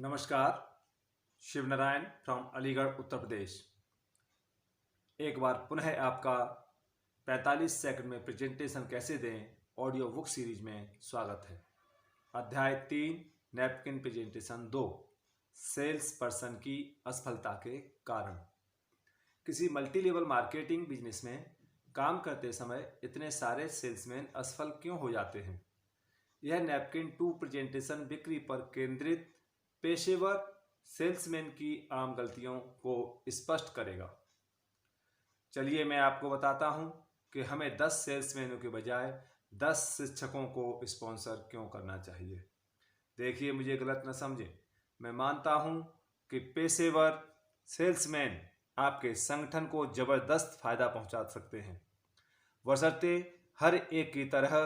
नमस्कार। शिव नारायण फ्रॉम अलीगढ़ उत्तर प्रदेश। एक बार पुनः आपका 45 सेकंड में प्रेजेंटेशन कैसे दें ऑडियो बुक सीरीज में स्वागत है। अध्याय 3 नैपकिन प्रेजेंटेशन 2 सेल्स पर्सन की असफलता के कारण। किसी मल्टी लेवल मार्केटिंग बिजनेस में काम करते समय इतने सारे सेल्समैन असफल क्यों हो जाते हैं? यह नैपकिन 2 प्रेजेंटेशन बिक्री पर केंद्रित पेशेवर सेल्समैन की आम गलतियों को स्पष्ट करेगा। चलिए मैं आपको बताता हूं कि हमें 10 सेल्समैनों के बजाय 10 शिक्षकों को स्पॉन्सर क्यों करना चाहिए। देखिए, मुझे गलत न समझें। मैं मानता हूं कि पेशेवर सेल्समैन आपके संगठन को जबरदस्त फायदा पहुंचा सकते हैं, बशर्ते हर एक की तरह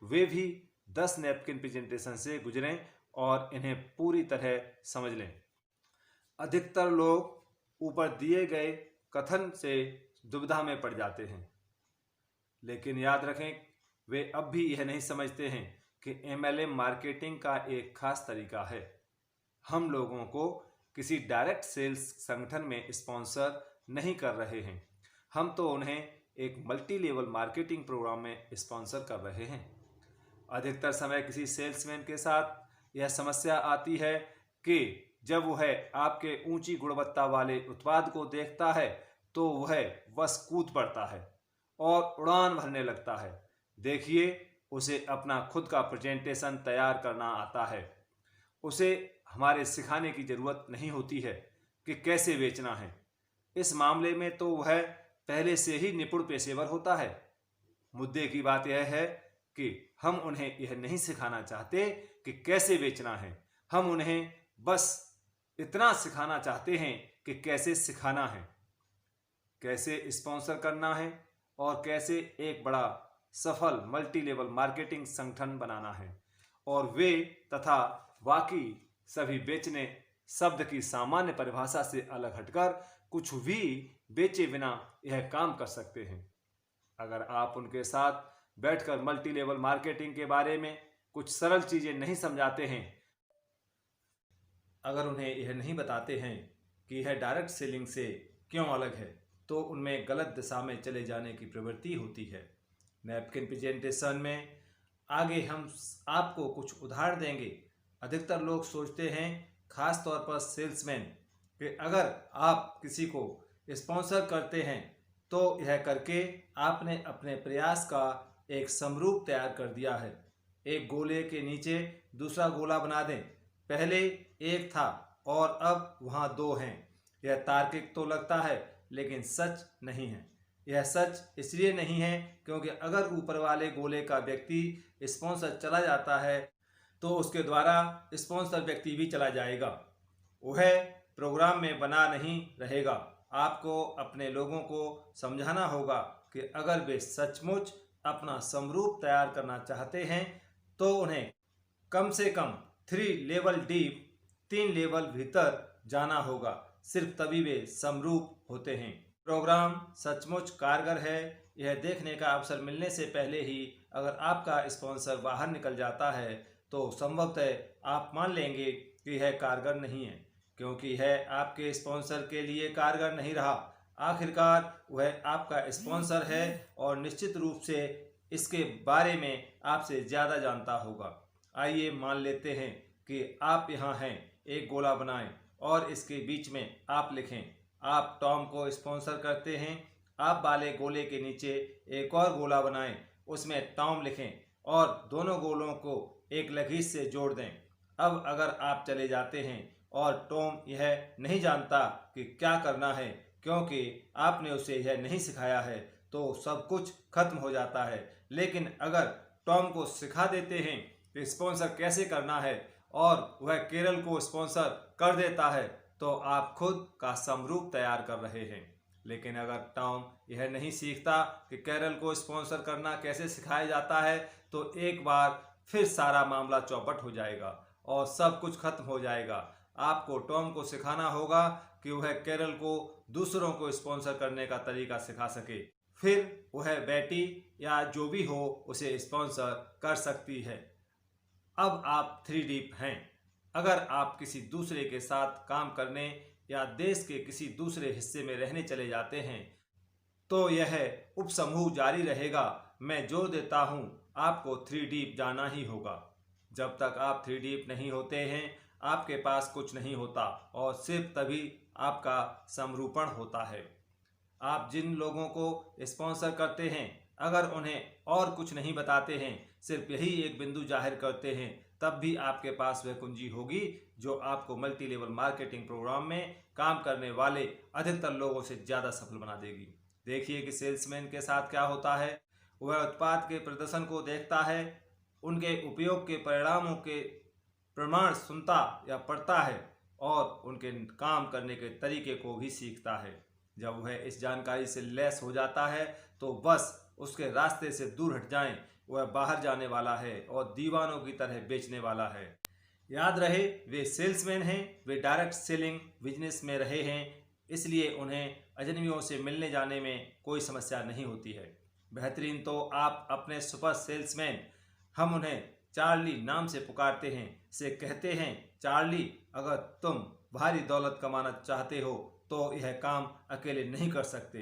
वे भी 10 नैपकिन प्रेजेंटेशन से गुजरें और इन्हें पूरी तरह समझ लें। अधिकतर लोग ऊपर दिए गए कथन से दुविधा में पड़ जाते हैं, लेकिन याद रखें, वे अब भी यह नहीं समझते हैं कि MLM मार्केटिंग का एक खास तरीका है। हम लोगों को किसी डायरेक्ट सेल्स संगठन में स्पॉन्सर नहीं कर रहे हैं, हम तो उन्हें एक मल्टी लेवल मार्केटिंग प्रोग्राम में स्पॉन्सर कर रहे हैं। अधिकतर समय किसी सेल्समैन के साथ यह समस्या आती है कि जब वह आपके ऊंची गुणवत्ता वाले उत्पाद को देखता है तो वह बस कूद पड़ता है और उड़ान भरने लगता है। देखिए, उसे अपना खुद का प्रेजेंटेशन तैयार करना आता है। उसे हमारे सिखाने की ज़रूरत नहीं होती है कि कैसे बेचना है। इस मामले में तो वह पहले से ही निपुण पेशेवर होता है। मुद्दे की बात यह है कि हम उन्हें यह नहीं सिखाना चाहते कि कैसे बेचना है, हम उन्हें बस इतना सिखाना चाहते हैं कि कैसे सिखाना है, कैसे स्पॉन्सर करना है और कैसे एक बड़ा सफल मल्टी लेवल मार्केटिंग संगठन बनाना है। और वे तथा बाकी सभी बेचने शब्द की सामान्य परिभाषा से अलग हटकर कुछ भी बेचे बिना यह काम कर सकते हैं। अगर आप उनके साथ बैठकर मल्टी लेवल मार्केटिंग के बारे में कुछ सरल चीजें नहीं समझाते हैं, अगर उन्हें यह नहीं बताते हैं कि यह डायरेक्ट सेलिंग से क्यों अलग है, तो उनमें गलत दिशा में चले जाने की प्रवृत्ति होती है। नैपकिन प्रेजेंटेशन में आगे हम आपको कुछ उदाहरण देंगे। अधिकतर लोग सोचते हैं, खास तौर पर सेल्समैन, कि अगर आप किसी को स्पॉन्सर करते हैं तो यह करके आपने अपने प्रयास का एक समरूप तैयार कर दिया है। एक गोले के नीचे दूसरा गोला बना दें। पहले एक था और अब वहाँ 2 हैं। यह तार्किक तो लगता है, लेकिन सच नहीं है। यह सच इसलिए नहीं है क्योंकि अगर ऊपर वाले गोले का व्यक्ति स्पॉन्सर चला जाता है तो उसके द्वारा स्पॉन्सर व्यक्ति भी चला जाएगा, वह प्रोग्राम में बना नहीं रहेगा। आपको अपने लोगों को समझाना होगा कि अगर वे सचमुच अपना समरूप तैयार करना चाहते हैं तो उन्हें कम से कम 3 लेवल डीप, 3 लेवल भीतर जाना होगा। सिर्फ तभी वे समरूप होते हैं। प्रोग्राम सचमुच कारगर है, यह देखने का अवसर मिलने से पहले ही अगर आपका स्पॉन्सर बाहर निकल जाता है तो संभवतः आप मान लेंगे कि यह कारगर नहीं है, क्योंकि यह आपके स्पॉन्सर के लिए कारगर नहीं रहा। आखिरकार वह आपका स्पॉन्सर है और निश्चित रूप से इसके बारे में आपसे ज़्यादा जानता होगा। आइए मान लेते हैं कि आप यहाँ हैं। एक गोला बनाएं और इसके बीच में आप लिखें, आप टॉम को स्पॉन्सर करते हैं। आप वाले गोले के नीचे एक और गोला बनाएं, उसमें टॉम लिखें और दोनों गोलों को एक लकीर से जोड़ दें। अब अगर आप चले जाते हैं और टॉम यह नहीं जानता कि क्या करना है क्योंकि आपने उसे यह नहीं सिखाया है, तो सब कुछ खत्म हो जाता है। लेकिन अगर टॉम को सिखा देते हैं कि स्पॉन्सर कैसे करना है और वह केरल को स्पॉन्सर कर देता है, तो आप खुद का समरूप तैयार कर रहे हैं। लेकिन अगर टॉम यह नहीं सीखता कि केरल को स्पॉन्सर करना कैसे सिखाया जाता है, तो एक बार फिर सारा मामला चौपट हो जाएगा और सब कुछ खत्म हो जाएगा। आपको टॉम को सिखाना होगा कि वह केरल को दूसरों को स्पॉन्सर करने का तरीका सिखा सके, फिर वह बेटी या जो भी हो उसे स्पॉन्सर कर सकती है। अब आप 3 डीप हैं। अगर आप किसी दूसरे के साथ काम करने या देश के किसी दूसरे हिस्से में रहने चले जाते हैं तो यह उपसमूह जारी रहेगा। मैं जोर देता हूँ, आपको 3 डीप जाना ही होगा। जब तक आप 3 डीप नहीं होते हैं आपके पास कुछ नहीं होता और सिर्फ तभी आपका समरूपण होता है। आप जिन लोगों को स्पॉन्सर करते हैं अगर उन्हें और कुछ नहीं बताते हैं, सिर्फ यही एक बिंदु जाहिर करते हैं, तब भी आपके पास वह कुंजी होगी जो आपको मल्टी लेवल मार्केटिंग प्रोग्राम में काम करने वाले अधिकतर लोगों से ज़्यादा सफल बना देगी। देखिए कि सेल्समैन के साथ क्या होता है। वह उत्पाद के प्रदर्शन को देखता है, उनके उपयोग के परिणामों के प्रमाण सुनता या पढ़ता है और उनके काम करने के तरीके को भी सीखता है। जब वह इस जानकारी से लैस हो जाता है तो बस उसके रास्ते से दूर हट जाएं। वह बाहर जाने वाला है और दीवानों की तरह बेचने वाला है। याद रहे, वे सेल्समैन हैं, वे डायरेक्ट सेलिंग बिजनेस में रहे हैं, इसलिए उन्हें अजनबियों से मिलने जाने में कोई समस्या नहीं होती है। बेहतरीन तो आप अपने सुपर सेल्समैन, हम उन्हें चार्ली नाम से पुकारते हैं, से कहते हैं, चार्ली, अगर तुम भारी दौलत कमाना चाहते हो तो यह काम अकेले नहीं कर सकते,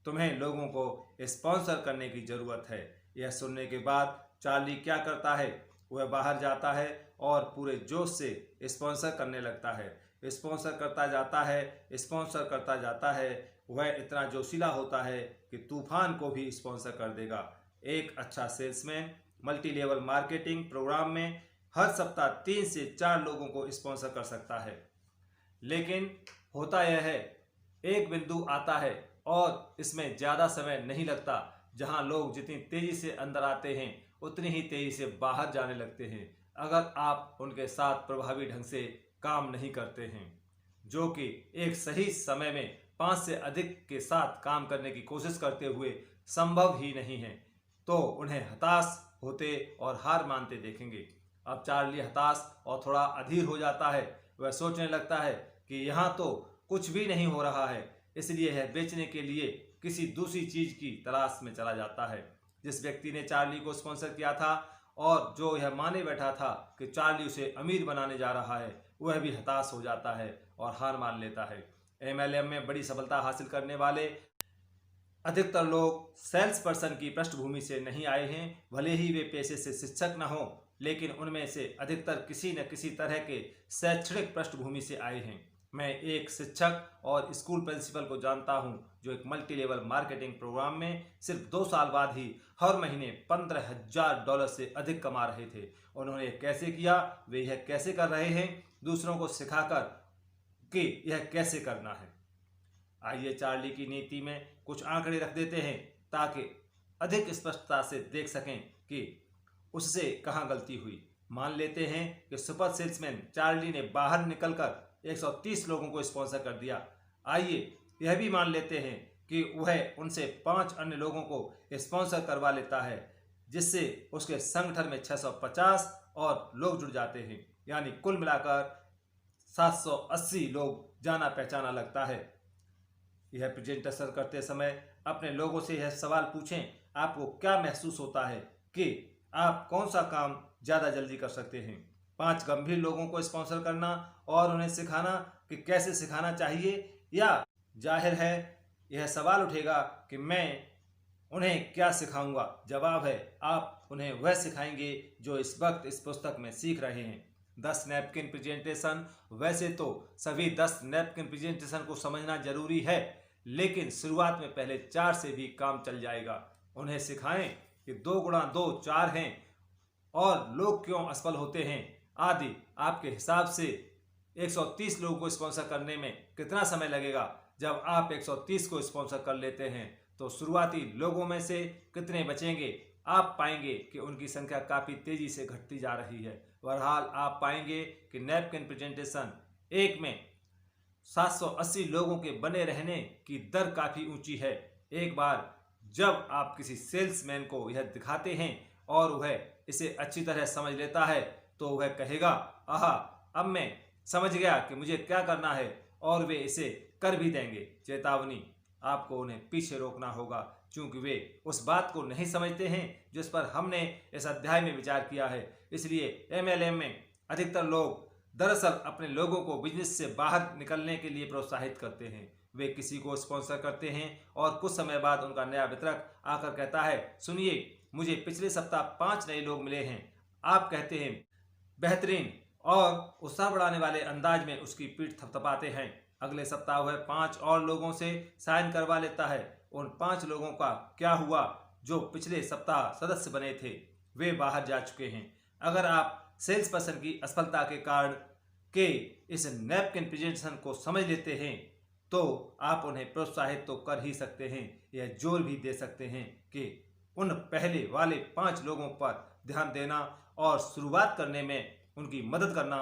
तुम्हें लोगों को स्पॉन्सर करने की ज़रूरत है। यह सुनने के बाद चार्ली क्या करता है, वह बाहर जाता है और पूरे जोश से स्पॉन्सर करने लगता है। स्पॉन्सर करता जाता है, स्पॉन्सर करता जाता है। वह इतना जोशीला होता है कि तूफान को भी स्पॉन्सर कर देगा। एक अच्छा salesman multi level marketing programme में हर सप्ताह 3 से 4 लोगों को स्पॉन्सर कर सकता है। लेकिन होता यह है, एक बिंदु आता है और इसमें ज़्यादा समय नहीं लगता, जहां लोग जितनी तेज़ी से अंदर आते हैं उतनी ही तेज़ी से बाहर जाने लगते हैं अगर आप उनके साथ प्रभावी ढंग से काम नहीं करते हैं, जो कि एक सही समय में 5 से अधिक के साथ काम करने की कोशिश करते हुए संभव ही नहीं है। तो उन्हें हताश होते और हार मानते देखेंगे। अब चार्ली हताश और थोड़ा अधीर हो जाता है। वह सोचने लगता है कि यहाँ तो कुछ भी नहीं हो रहा है, इसलिए यह बेचने के लिए किसी दूसरी चीज की तलाश में चला जाता है। जिस व्यक्ति ने चार्ली को स्पॉन्सर किया था और जो यह माने बैठा था कि चार्ली उसे अमीर बनाने जा रहा है, वह भी हताश हो जाता है और हार मान लेता है। MLM में बड़ी सफलता हासिल करने वाले अधिकतर लोग सेल्स पर्सन की पृष्ठभूमि से नहीं आए हैं। भले ही वे पेशे से शिक्षक न हों, लेकिन उनमें से अधिकतर किसी न किसी तरह के शैक्षणिक पृष्ठभूमि से आए हैं। मैं एक शिक्षक और स्कूल प्रिंसिपल को जानता हूं जो एक मल्टी लेवल मार्केटिंग प्रोग्राम में सिर्फ 2 साल बाद ही हर महीने $15,000 से अधिक कमा रहे थे। उन्होंने कैसे किया, वे यह कैसे कर रहे हैं, दूसरों को सिखाकर कि यह कैसे करना है। आइए चार्ली की नीति में कुछ आंकड़े रख देते हैं ताकि अधिक स्पष्टता से देख सकें कि उससे कहाँ गलती हुई। मान लेते हैं कि सुपर सेल्समैन चार्ली ने बाहर निकलकर 130 लोगों को स्पॉन्सर कर दिया। आइए यह भी मान लेते हैं कि वह उनसे 5 अन्य लोगों को स्पॉन्सर करवा लेता है, जिससे उसके संगठन में 650 और लोग जुड़ जाते हैं, यानी कुल मिलाकर 780 लोग जाना पहचाना लगता है। यह प्रेजेंटेशन करते समय अपने लोगों से यह सवाल पूछें, आपको क्या महसूस होता है कि आप कौन सा काम ज़्यादा जल्दी कर सकते हैं? 5 गंभीर लोगों को स्पॉन्सर करना और उन्हें सिखाना कि कैसे सिखाना चाहिए, या जाहिर है यह सवाल उठेगा कि मैं उन्हें क्या सिखाऊंगा? जवाब है, आप उन्हें वह सिखाएंगे जो इस वक्त इस पुस्तक में सीख रहे हैं। 10 नैपकिन प्रेजेंटेशन। वैसे तो सभी 10 नैपकिन प्रेजेंटेशन को समझना जरूरी है, लेकिन शुरुआत में पहले 4 से भी काम चल जाएगा। उन्हें सिखाएं कि 2 गुणा 2 4 हैं और लोग क्यों असफल होते हैं आदि। आपके हिसाब से 130 लोगों को स्पॉन्सर करने में कितना समय लगेगा? जब आप 130 को स्पॉन्सर कर लेते हैं तो शुरुआती लोगों में से कितने बचेंगे? आप पाएंगे कि उनकी संख्या काफ़ी तेज़ी से घटती जा रही है। बहरहाल आप पाएंगे कि नैपकिन प्रेजेंटेशन 1 में 780 लोगों के बने रहने की दर काफ़ी ऊंची है। एक बार जब आप किसी सेल्समैन को यह दिखाते हैं और वह इसे अच्छी तरह समझ लेता है तो वह कहेगा, आहा, अब मैं समझ गया कि मुझे क्या करना है, और वे इसे कर भी देंगे। चेतावनी, आपको उन्हें पीछे रोकना होगा क्योंकि वे उस बात को नहीं समझते हैं जिस पर हमने इस अध्याय में विचार किया है। इसलिए MLM में अधिकतर लोग दरअसल अपने लोगों को बिजनेस से बाहर निकलने के लिए प्रोत्साहित करते हैं। वे किसी को स्पॉन्सर करते हैं और कुछ समय बाद उनका नया वितरक आकर कहता है, सुनिए, मुझे पिछले सप्ताह 5 नए लोग मिले हैं। आप कहते हैं बेहतरीन, और उत्साह बढ़ाने वाले अंदाज में उसकी पीठ थपथपाते हैं। अगले सप्ताह वह 5 और लोगों से साइन करवा लेता है। उन 5 लोगों का क्या हुआ जो पिछले सप्ताह सदस्य बने थे? वे बाहर जा चुके हैं। अगर आप सेल्स पर्सन की असफलता के कारण के इस नैपकिन प्रेजेंटेशन को समझ लेते हैं तो आप उन्हें प्रोत्साहित तो कर ही सकते हैं, यह जोर भी दे सकते हैं कि उन पहले वाले 5 लोगों पर ध्यान देना और शुरुआत करने में उनकी मदद करना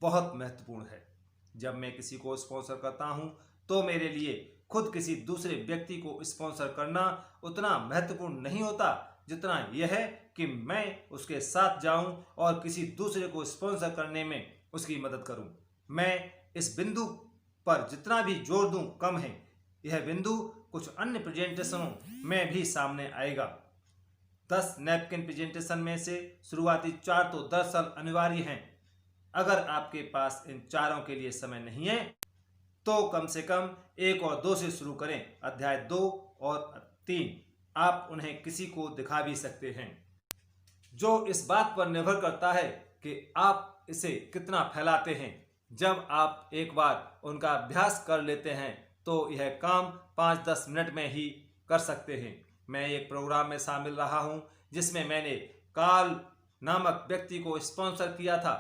बहुत महत्वपूर्ण है। जब मैं किसी को स्पॉन्सर करता हूं तो मेरे लिए खुद किसी दूसरे व्यक्ति को स्पॉन्सर करना उतना महत्वपूर्ण नहीं होता जितना यह है कि मैं उसके साथ जाऊं और किसी दूसरे को स्पॉन्सर करने में उसकी मदद करूं। मैं इस बिंदु पर जितना भी जोर दूं कम है। यह बिंदु कुछ अन्य प्रेजेंटेशनों में भी सामने आएगा। 10 नैपकिन प्रेजेंटेशन में से शुरुआती 4 तो दरअसल अनिवार्य हैं। अगर आपके पास इन चारों के लिए समय नहीं है तो कम से कम 1 और 2 से शुरू करें। अध्याय 2 और 3 आप उन्हें किसी को दिखा भी सकते हैं, जो इस बात पर निर्भर करता है कि आप इसे कितना फैलाते हैं। जब आप एक बार उनका अभ्यास कर लेते हैं तो यह काम 5-10 मिनट में ही कर सकते हैं। मैं एक प्रोग्राम में शामिल रहा हूं जिसमें मैंने कार्ल नामक व्यक्ति को स्पॉन्सर किया था।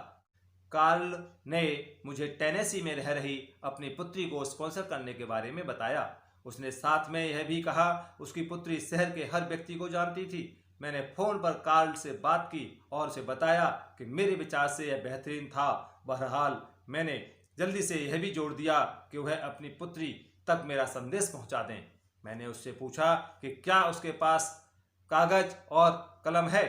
कार्ल ने मुझे टेनेसी में रह रही अपनी पुत्री को स्पॉन्सर करने के बारे में बताया। उसने साथ में यह भी कहा उसकी पुत्री शहर के हर व्यक्ति को जानती थी। मैंने फोन पर कार्ल से बात की और उसे बताया कि मेरे विचार से यह बेहतरीन था। बहरहाल मैंने जल्दी से यह भी जोड़ दिया कि वह अपनी पुत्री तक मेरा संदेश पहुंचा दें। मैंने उससे पूछा कि क्या उसके पास कागज और कलम है,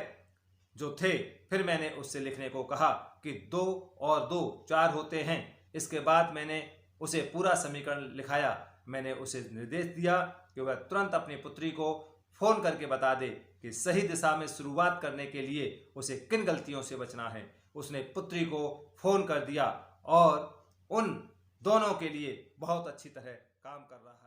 जो थे। फिर मैंने उससे लिखने को कहा कि 2 और 2 4 होते हैं। इसके बाद मैंने उसे पूरा समीकरण लिखाया। मैंने उसे निर्देश दिया कि वह तुरंत अपनी पुत्री को फोन करके बता दे कि सही दिशा में शुरुआत करने के लिए उसे किन गलतियों से बचना है। उसने पुत्री को फोन कर दिया और उन दोनों के लिए बहुत अच्छी तरह काम कर रहा है।